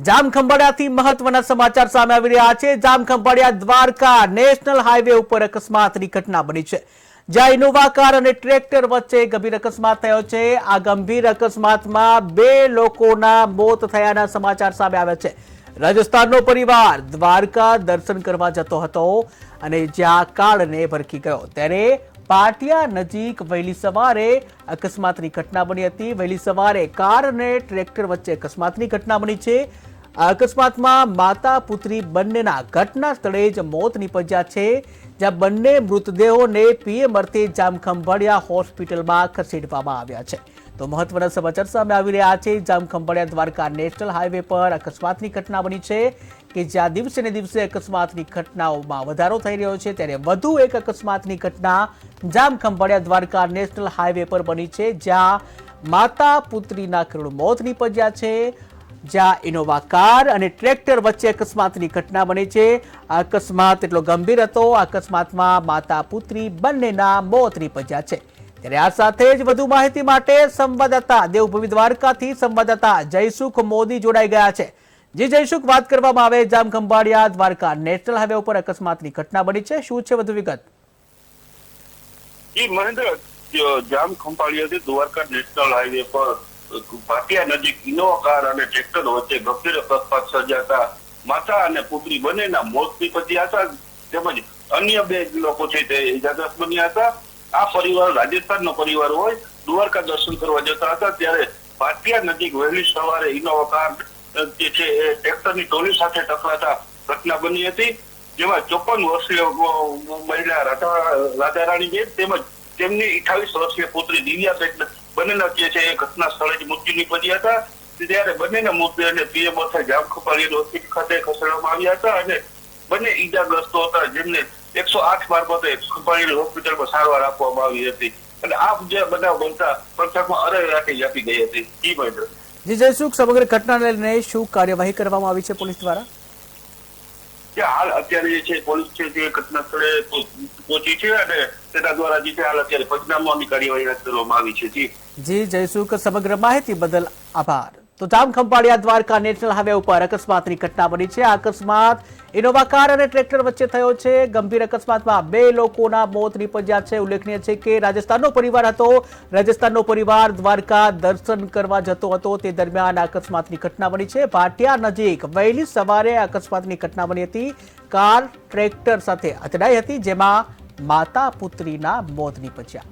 જામખંભાળિયાથી મહત્વના સમાચાર સામે આવી રહ્યા છે। જામખંભાળિયા દ્વારકા નેશનલ હાઈવે ઉપર અકસ્માતની ઘટના બની છે, જ્યાં ઇનોવા કાર અને ટ્રેક્ટર વચ્ચે ગંભીર અકસ્માત થયો છે। આ ગંભીર અકસ્માતમાં 2 લોકોના મોત થયાના સમાચાર સામે આવ્યા છે। રાજસ્થાનનો પરિવાર દ્વારકા દર્શન કરવા જતો હતો અને જ્યાં કાળને ભરખી ગયો ત્યારે પાટિયા નજીક વહેલી સવારે અકસ્માતની ઘટના બની હતી। વહેલી સવારે કાર અને ટ્રેક્ટર વચ્ચે અકસ્માતની ઘટના બની છે। આ અકસ્માતમાં માતા પુત્રી બંનેના ઘટના સ્થળે જ મોત નીપજ્યા છે, જ્યાં બંને મૃતદેહોને પીએમ અર્થે જામખંભાળિયા હોસ્પિટલમાં ખસેડવામાં આવ્યા છે। તો મહત્વના સમાચાર સામે આવી રહ્યા છે। જામખંભાળિયા દ્વારકા નેશનલ હાઈવે પર અકસ્માતની ઘટના બની છે કે જ્યાં દિવસે ને દિવસે અકસ્માતની ઘટનાઓમાં વધારો થઈ રહ્યો છે, ત્યારે વધુ એક અકસ્માતની ઘટના જામખંભાળિયા દ્વારકા નેશનલ હાઈવે પર બની છે, જ્યાં માતા પુત્રીના કરુણ મોત નીપજ્યા છે, જ્યાં ઇનોવા કાર અને ટ્રેક્ટર વચ્ચે અકસ્માતની ઘટના બની છે। આ અકસ્માત એટલો ગંભીર હતો, આ અકસ્માતમાં માતા પુત્રી બંનેના મોત નીપજ્યા છે। ત્યારે આ સાથે જ વધુ માહિતી માટે સંવાદદાતા દેવભૂમિ દ્વારકાથી સંવાદદાતા જયસુખ મોદી જોડાઈ ગયા છે। જી જયસુખ, વાત કરવામાં આવે જામખંભાળિયા દ્વારકા નેશનલ હાઈવે ઉપર અકસ્માતની ઘટના બની છે, શું છે વધુ વિગત? જી મહેન્દ્ર, જામખંભાળિયાથી દ્વારકા નેશનલ હાઈવે પર પાટિયા નજીક ઇનોવા કાર અને ટ્રેક્ટર વચ્ચે ગંભીર અકસ્માત સર્જાતા માતા અને પુત્રી બંનેના મોત નીપજ્યા હતા, તેમજ અન્ય 2 લોકો છે તે ઇજાગ્રસ્ત બન્યા હતા। આ પરિવાર રાજસ્થાનનો પરિવાર હોય દ્વારકા દર્શન કરવા જતા હતા, ત્યારે પાટિયા નજીક વહેલી સવારે ઇનોવા કાર જે છે એ ટ્રેક્ટરની ટોલી સાથે ટકરાતા ઘટના બની હતી, જેમાં 54 વર્ષીય મહિલા રાધારાણી બેન તેમજ તેમની 28 વર્ષીય પુત્રી દિવ્યાબેન બંનેના જે છે એ ઘટના સ્થળે જ મૃત્યુ નીપજ્યા હતા। ત્યારે બંનેના મૃતદેહને પીએમ અર્થે જામખંભાળિયા હોસ્પિટલ ખાતે ખસેડવામાં આવ્યા હતા અને બંને ઈજાગ્રસ્તો હતા, જેમને 108 મારફતે ખંભાળિયા હોસ્પિટલમાં સારવાર આપવામાં આવી હતી અને આ જે બનાવ બનતા પંથકમાં અરેરાટી વ્યાપી ગઈ હતી। જી મહેન્દ્ર। જી જયસુખ, સમગ્ર ઘટનાને લઈને શું કાર્યવાહી કરવામાં આવી છે પોલીસ દ્વારા? હાલ અત્યારે જે છે પોલીસ છે તે ઘટના સ્થળે પહોંચી છે અને તેના દ્વારા જે છે હાલ અત્યારે પંચનામાની કાર્યવાહી હાથ ધરવામાં આવી છે। જી જયસુખ, સમગ્ર માહિતી બદલ આભાર। તો જામખંભાળિયા દ્વારકા નેશનલ હાઈવે ઉપર અકસ્માતની ઘટના બની છે। આ અકસ્માત ઇનોવા કાર અને ટ્રેક્ટર વચ્ચે થયો છે। ગંભીર અકસ્માતમાં 2 લોકોના મોત નીપજ્યા છે। ઉલ્લેખનીય છે કે રાજસ્થાનનો પરિવાર હતો, રાજસ્થાનનો પરિવાર દ્વારકા દર્શન કરવા જતો હતો, તે દરમિયાન અકસ્માતની ઘટના બની છે। પાટિયા નજીક વહેલી સવારે અકસ્માતની ઘટના બની હતી। કાર ટ્રેક્ટર સાથે અથડાઈ હતી, જેમાં માતા પુત્રીના મોત નીપજ્યા।